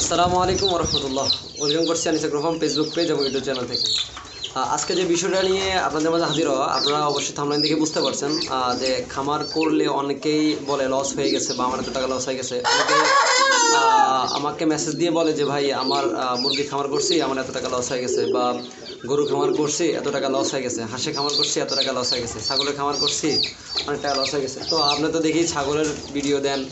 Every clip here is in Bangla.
আসসালামু আলাইকুম রহমতুল্লাহ। ওয়েলকাম করছি আনিসা গ্রোফার্ম ফেসবুক পেজ এবং ইউটিউব চ্যানেল থেকে। আজকে যে বিষয়টা নিয়ে আপনাদের মাঝে হাজির হওয়া, আপনারা অবশ্যই থাম্বনেল থেকে বুঝতে পারছেন যে খামার করলে অনেকেই বলে লস হয়ে গেছে বা আমার এত টাকা লস হয়ে গেছে। অনেকে আমাকে মেসেজ দিয়ে বলে যে ভাই আমার মুরগি খামার করছি, আমার এত টাকা লস হয়ে গেছে, বা গরু খামার করছি এত টাকা লস হয়ে গেছে, হাঁসে খামার করছি এত টাকা লস হয়ে গেছে, ছাগলের খামার করছি অনেক টাকা লস হয়ে গেছে। তো আপনি তো দেখি ছাগলের ভিডিও দেন,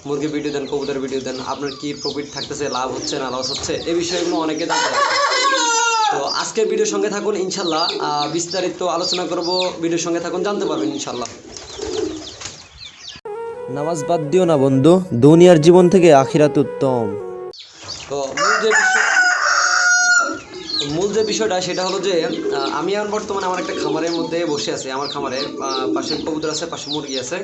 মুরগির ভিডিও দেন, কবুতরের ভিডিও দেন, আপনার কি প্রফিট থাকতেছে, লাভ হচ্ছে না লস হচ্ছে, এই বিষয়গুলো অনেকে জানতে পারে। তো আজকের ভিডিওর সঙ্গে থাকুন, ইনশাল্লাহ বিস্তারিত আলোচনা করব। ভিডিওর সঙ্গে থাকুন, জানতে পারবেন ইনশাল্লাহ। নামাজ বাদ দিও না বন্ধু, দুনিয়ার জীবন থেকে আখিরাত উত্তম। তো মূল যে বিষয়টা সেটা হলো যে আমি এখন বর্তমানে আমার একটা খামারের মধ্যে বসে আছি। আমার খামারে পাশে কবুতর আছে, পাশে মুরগি আছে,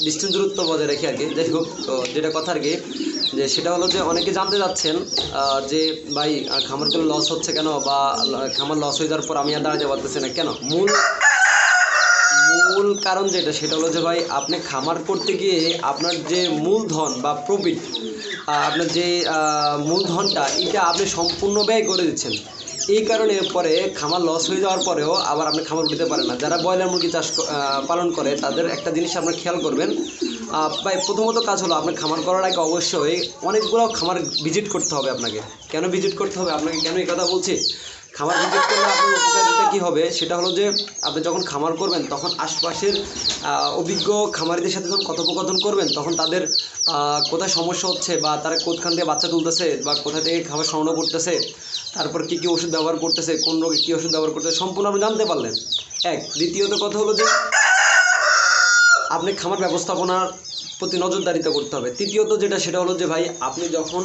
ডিস্টেন্স দূরত্ব বজায় রেখে আর কি। যাই হোক, তো যেটা কথা আর কি, যে সেটা হলো যে অনেকে জানতে যাচ্ছেন যে ভাই খামার করলে লস হচ্ছে কেন, বা খামার লস হয়ে যাওয়ার পর আমি আর দাঁড়াতে পারতেছি না কেন। মূল কারণ যেটা সেটা হলো যে ভাই আপনি খামার করতে গিয়ে আপনার যে মূলধন বা প্রফিট, আপনার যে মূলধনটা এটা আপনি সম্পূর্ণ ব্যয় করে দিচ্ছেন। এই কারণে পরে খামার লস হয়ে যাওয়ার পরেও আবার আপনি খামার উঠাতে পারেন না। যারা ব্রয়লার মুরগি চাষ পালন করে তাদের একটা জিনিস আপনার খেয়াল করবেন, ভাই প্রথমত কাজ হলো আপনার খামার করার আগে অবশ্যই অনেকগুলো খামার ভিজিট করতে হবে আপনাকে। কেন ভিজিট করতে হবে আপনাকে, কেন এই কথা বলছি? খামার ভিজিট করলে আপনার উপকারিতা কী হবে সেটা হলো যে আপনি যখন খামার করবেন তখন আশপাশের অভিজ্ঞ খামারিদের সাথে যখন কথোপকথন করবেন তখন তাদের কোথায় সমস্যা হচ্ছে, বা তারা কোথাখান থেকে বাচ্চা তুলতেছে, বা কোথা থেকে খাবার সংগ্রহ করতেছে, তারপর কী কী ওষুধ ব্যবহার করতেছে, কোন রোগে কী ওষুধ ব্যবহার করতেছে, সম্পূর্ণ আপনি জানতে পারলেন। দ্বিতীয়ত কথা হলো যে আপনি খামার ব্যবস্থাপনার প্রতি নজরদারিতা করতে হবে। তৃতীয়ত যেটা সেটা হলো যে ভাই আপনি যখন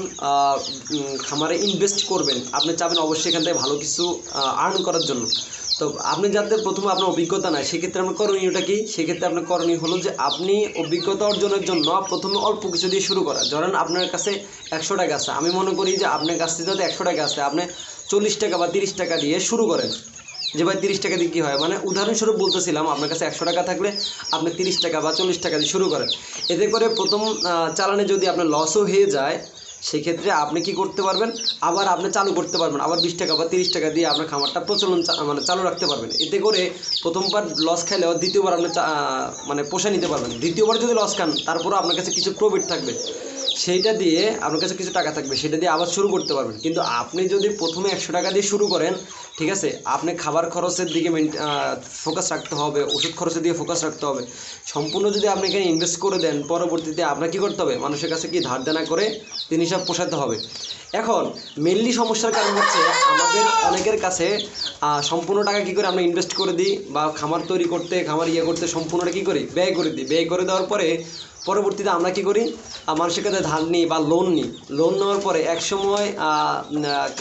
খামারে ইনভেস্ট করবেন আপনি চাবেন অবশ্যই এখান থেকে ভালো কিছু আর্ন করার জন্য। তো আপনি যাতে প্রথমে আপনার অভিজ্ঞতা নাই, সেক্ষেত্রে আপনার করণীয়টা কি? সেক্ষেত্রে আপনার করণীয় হলো যে আপনি অভিজ্ঞতা অর্জনের জন্য প্রথমে অল্প কিছু দিয়ে শুরু করা। ধরেন আপনার কাছে 100 টাকা আছে, আমি মনে করি যে আপনার কাছে যাতে 100 টাকা আছে, আপনি 40 টাকা বা 30 টাকা দিয়ে শুরু করেন। যে ভাই 30 টাকা দিয়ে কী হয়, মানে উদাহরণস্বরূপ বলতেছিলাম, আপনার কাছে 100 টাকা থাকলে আপনি 30 টাকা বা 40 টাকা দিয়ে শুরু করেন। এতে করে প্রথম চালানে যদি আপনার লসও হয়ে যায় সেক্ষেত্রে আপনি কি করতে পারবেন, আবার আপনি চালু করতে পারবেন, আবার 20 টাকা বা 30 টাকা দিয়ে আপনার খামারটা প্রচলন মানে চালু রাখতে পারবেন। এতে করে প্রথমবার লস খাইলেও দ্বিতীয়বার আপনি মানে পোষা নিতে পারবেন। দ্বিতীয়বার যদি লস খান তারপরেও আপনার কাছে কিছু প্রফিট থাকবে, সেইটা দিয়ে আপনার কাছে কিছু টাকা থাকবে, সেটা দিয়ে আবার শুরু করতে পারবেন। কিন্তু আপনি যদি প্রথমে 100 টাকা দিয়ে শুরু করেন, ঠিক আছে, আপনি খাবার খরচের দিকে ফোকাস রাখতে হবে, ওষুধ খরচের দিকে ফোকাস রাখতে হবে। সম্পূর্ণ যদি আপনি এখানে ইনভেস্ট করে দেন, পরবর্তীতে আপনার কী করতে হবে, মানুষের কাছে কি ধার দেনা করে জিনিসটা পোষাতে হবে। এখন মেনলি সমস্যার কারণ হচ্ছে আমাদের অনেকের কাছে সম্পূর্ণ টাকা কী করে আমরা ইনভেস্ট করে দিই, বা খামার তৈরি করতে, খামার করতে সম্পূর্ণটা কী করি, ব্যয় করে দিই। ব্যয় করে দেওয়ার পরে পরবর্তীতে আমরা কী করি, মানুষের কাছে ধার নিই বা লোন নিই। লোন নেওয়ার পরে একসময়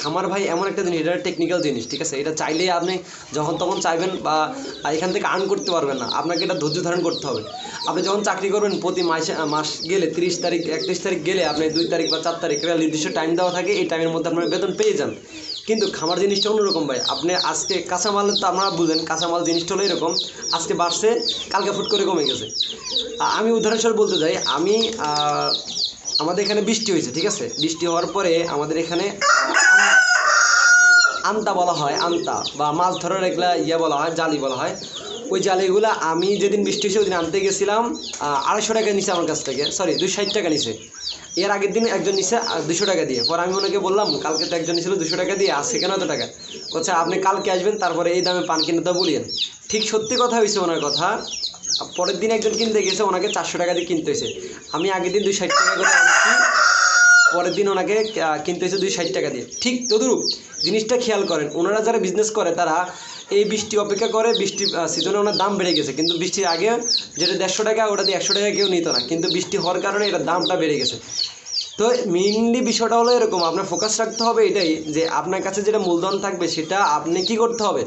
খামার ভাই এমন একটা জিনিস, এটা টেকনিক্যাল জিনিস, ঠিক আছে, এটা চাইলেই আপনি যখন তখন চাইবেন বা এখান থেকে আর্ন করতে পারবেন না। আপনাকে এটা ধৈর্য ধারণ করতে হবে। আপনি যখন চাকরি করবেন প্রতি মাস গেলে 30 তারিখ 31 তারিখ গেলে আপনি 2 তারিখ বা 4 তারিখ একটা নির্দিষ্ট টাইম দেওয়া থাকে, এই টাইমের মধ্যে আপনার বেতন পেয়ে যান। কিন্তু খামার জিনিসটা অন্যরকম ভাই। আপনি আজকে কাঁচামাল তো আপনারা বুঝেন, কাঁচামাল জিনিসটা হলো এরকম, আজকে বাড়ছে কালকে ফুট করে কমে গেছে। আমি উদাহরণস্বরূপ বলতে চাই, আমাদের এখানে বৃষ্টি হয়েছে, ঠিক আছে, বৃষ্টি হওয়ার পরে আমাদের এখানে আন্তা বলা হয়, আন্তা বা মাছ ধরার এগুলা বলা হয়, জালি বলা হয়। ওই জালিগুলো আমি যেদিন বৃষ্টি হয়েছে ওই দিন আনতে গেছিলাম, 250 টাকা নিছে আমার কাছ থেকে, সরি 260 টাকা নিছে। এর আগের দিন একজন নিছে 200 টাকা দিয়ে। পর আমি ওনাকে বললাম কালকে তো একজন নিছিল 200 টাকা দিয়ে, আজকে কেন এত টাকা? বলছে আপনি কালকে আসবেন তারপরে এই দামে পান কিনে তো বলিয়েন। ঠিক সত্যি কথা হয়েছে ওনার কথা। পরের দিন একজন কিনতে গেছে, ওনাকে 400 টাকা দিয়ে কিনতে হয়েছে। আমি আগের দিন 260 টাকা করে আনছি, পরের দিন ওনাকে কিনতে হয়েছে 260 টাকা দিয়ে। ঠিক তদুরূপ জিনিসটা খেয়াল করেন, ওনারা যারা বিজনেস করে তারা এই বৃষ্টি অপেক্ষা করে, বৃষ্টি সিজনে ওনার দাম বেড়ে গেছে, কিন্তু বৃষ্টির আগে যেটা 150 টাকা ওটা দিয়ে 100 টাকা কেউ নিত না, কিন্তু বৃষ্টি হওয়ার কারণে এটার দামটা বেড়ে গেছে। তো মেইনলি বিষয়টা হলো এরকম, আপনার ফোকাস রাখতে হবে এটাই, যে আপনার কাছে যেটা মূলধন থাকবে সেটা আপনি কি করতে হবে,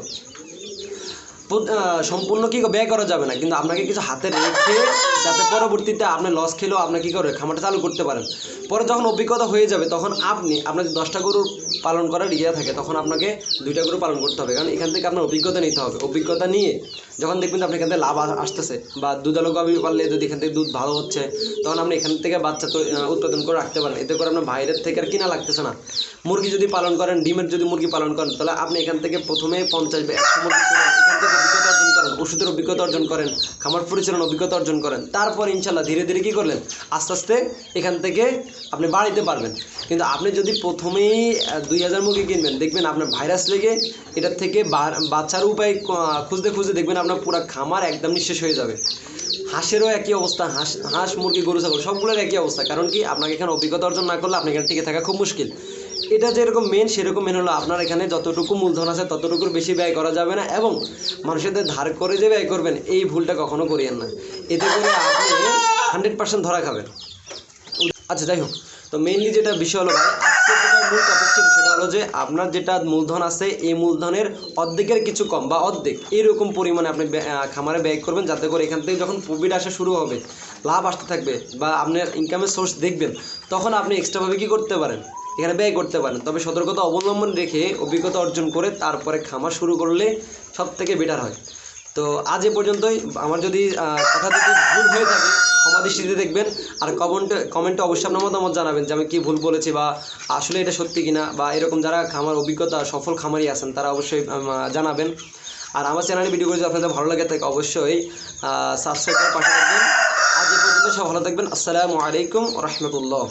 সম্পূর্ণ কি ব্যয় করা যাবে না, কিন্তু আপনাকে কিছু হাতে রেখে যাতে পরবর্তীতে আপনি লস খেলেও আপনি কী করে খামারটা চালু করতে পারেন। পরে যখন অভিজ্ঞতা হয়ে যাবে তখন আপনার 10টা গরু পালন করার ইয়ে থাকে, তখন আপনাকে 2টা গরু পালন করতে হবে, কারণ এখান থেকে আপনার অভিজ্ঞতা নিতে হবে। অভিজ্ঞতা নিয়ে যখন দেখবেন আপনি এখান থেকে লাভ আসতেছে বা দুধালো গাভী পারলে যদি এখান থেকে দুধ ভালো হচ্ছে, তখন আপনি এখান থেকে বাচ্চা উৎপাদন করে রাখতে পারেন। এতে করে আপনার বাইরের থেকে আর কিনা লাগতেছে না। মুরগি যদি পালন করেন, ডিমের যদি মুরগি পালন করেন, তাহলে আপনি এখান থেকে প্রথমে 50 বা 100 মুরগি করেন, এখান থেকে অভিজ্ঞতা অর্জন করেন, ওষুধের অভিজ্ঞতা অর্জন করেন, খামার পরিচালনার অভিজ্ঞতা অর্জন করেন। তারপর ইনশাল্লাহ ধীরে ধীরে কী করলেন, আস্তে আস্তে এখান থেকে আপনি বাড়াইতে পারবেন। কিন্তু আপনি যদি প্রথমেই 2000 মুরগি কিনবেন, দেখবেন আপনার ভাইরাস লেগে এটার থেকে বাচ্চার উপায় খুঁজতে খুঁজতে দেখবেন আপনার পুরো খামার একদম নিঃশেষ হয়ে যাবে। হাঁসেরও একই অবস্থা, হাঁস মুরগি গরু ছাগল সবগুলোর একই অবস্থা। কারণ কি, আপনাকে এখানে অভিজ্ঞতা অর্জন না করলে আপনি এখানে টিকে থাকা খুব মুশকিল। এটা যেরকম মেন সেরকম মেন হলো আপনার এখানে যতটুকু মূলধন আছে ততটুকুর বেশি ব্যয় করা যাবে না, এবং মানুষদের ধার করে যে ব্যয় করবেন এই ভুলটা কখনো করিয়েন না। এতে করে আপনি 100% ধরা খাবেন। আচ্ছা যাই হোক, তো মেইনলি যেটা বিষয় হলো ভাই, আজকে যেটা মূল টপিক ছিল সেটা হলো যে আপনার যেটা মূলধন আছে এই মূলধনের অর্ধেকের কিছু কম বা অর্ধেক এরকম পরিমাণে আপনি খামারে ব্যয় করবেন, যাতে করে এখান থেকে যখন প্রফিট আসা শুরু হবে, লাভ আসতে থাকবে বা আপনার ইনকামের সোর্স দেখবেন, তখন আপনি এক্সট্রাভাবে কী করতে পারেন, এখানে ব্যয় করতে পারেন। তবে সতর্কতা অবলম্বন রেখে অভিজ্ঞতা অর্জন করে তারপরে খামার শুরু করলে সব থেকে বেটার হয়। তো আজ এ পর্যন্তই। আমার যদি কথা যদি ভুল হয়ে থাকে ক্ষমা দৃষ্টিতে দেখবেন, আর কমেন্টে অবশ্যই আপনার মতামত জানাবেন যে আমি কী ভুল বলেছি বা আসলে এটা সত্যি কিনা, বা এরকম যারা খামার অভিজ্ঞতা সফল খামারি আছেন তারা অবশ্যই জানাবেন। আর আমার চ্যানেলে ভিডিওগুলো যদি আপনাদের ভালো লাগে থাকে অবশ্যই সাবস্ক্রাইব করে পাশে থাকবেন। আজ এ পর্যন্ত সব ভালো থাকবেন। আসসালামু আলাইকুম রহমতুল্লাহ।